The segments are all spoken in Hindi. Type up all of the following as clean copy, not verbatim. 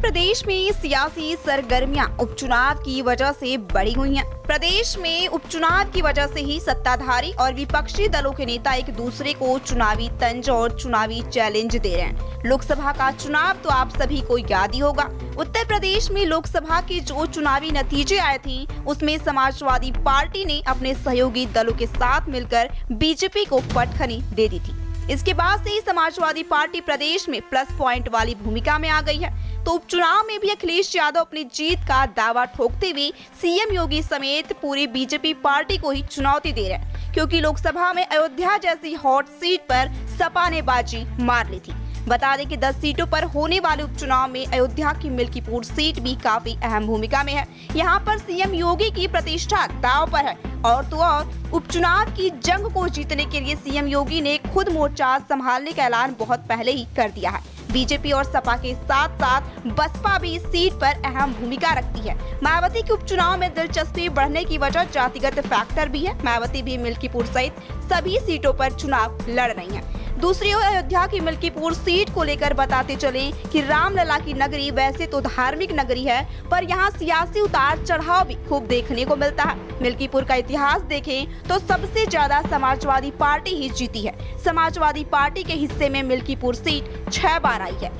प्रदेश में सियासी सरगर्मियां उपचुनाव की वजह से बढ़ी हुई हैं। प्रदेश में उपचुनाव की वजह से ही सत्ताधारी और विपक्षी दलों के नेता एक दूसरे को चुनावी तंज और चुनावी चैलेंज दे रहे हैं। लोकसभा का चुनाव तो आप सभी को याद ही होगा। उत्तर प्रदेश में लोकसभा के जो चुनावी नतीजे आए थे, उसमें समाजवादी पार्टी ने अपने सहयोगी दलों के साथ मिलकर बीजेपी को पटखनी दे दी थी। इसके बाद से ही समाजवादी पार्टी प्रदेश में प्लस पॉइंट वाली भूमिका में आ गई है। तो उपचुनाव में भी अखिलेश यादव अपनी जीत का दावा ठोकते हुए सीएम योगी समेत पूरी बीजेपी पार्टी को ही चुनौती दे रहे हैं, क्योंकि लोकसभा में अयोध्या जैसी हॉट सीट पर सपा ने बाजी मार ली थी। बता दें कि 10 सीटों पर होने वाले उपचुनाव में अयोध्या की मिल्कीपुर सीट भी काफी अहम भूमिका में है। यहाँ पर सीएम योगी की प्रतिष्ठा दांव पर है और तो और उपचुनाव की जंग को जीतने के लिए सीएम योगी ने खुद मोर्चा संभालने का ऐलान बहुत पहले ही कर दिया है। बीजेपी और सपा के साथ साथ बसपा भी इस सीट पर अहम भूमिका रखती है। मायावती के उपचुनाव में दिलचस्पी बढ़ने की वजह जातिगत फैक्टर भी है। मायावती भी मिल्कीपुर सहित सभी सीटों पर चुनाव लड़ रही हैं। दूसरी ओर अयोध्या की मिल्कीपुर सीट को लेकर बताते चलें कि रामलला की नगरी वैसे तो धार्मिक नगरी है, पर यहाँ सियासी उतार चढ़ाव भी खूब देखने को मिलता है। मिल्कीपुर का इतिहास देखें तो सबसे ज्यादा समाजवादी पार्टी ही जीती है। समाजवादी पार्टी के हिस्से में मिल्कीपुर सीट 6 बार आई है।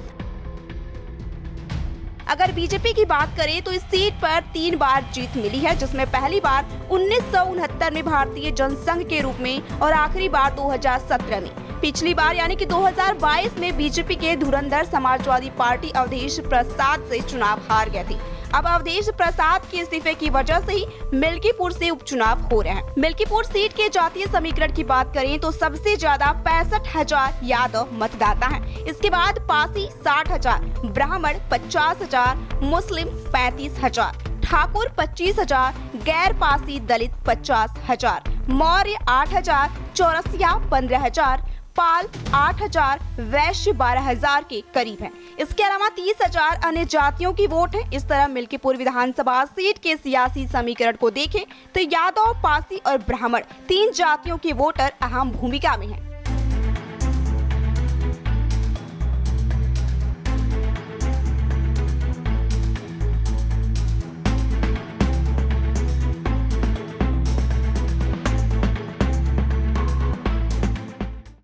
अगर बीजेपी की बात करें तो इस सीट पर 3 बार जीत मिली है, जिसमें पहली बार 1969 में भारतीय जनसंघ के रूप में और आखिरी बार 2017 में। पिछली बार यानी कि 2022 में बीजेपी के धुरंधर समाजवादी पार्टी अवधेश प्रसाद से चुनाव हार गए थे। अब अवधेश प्रसाद के इस्तीफे की वजह से ही मिल्कीपुर से उपचुनाव हो रहे हैं। मिल्कीपुर सीट के जातीय समीकरण की बात करें तो सबसे ज्यादा 65,000 यादव मतदाता हैं। इसके बाद पासी 60,000, ब्राह्मण 50,000, मुस्लिम 35,000, ठाकुर 25,000, गैर पासी दलित 50,000, मौर्य 8,000, चौरसिया 15,000, पाल 8,000, वैश्य 12,000 के करीब है। इसके अलावा 30,000 अन्य जातियों की वोट है। इस तरह मिल्कीपुर विधानसभा सीट के सियासी समीकरण को देखें तो यादव, पासी और ब्राह्मण 3 जातियों के वोटर अहम भूमिका में हैं।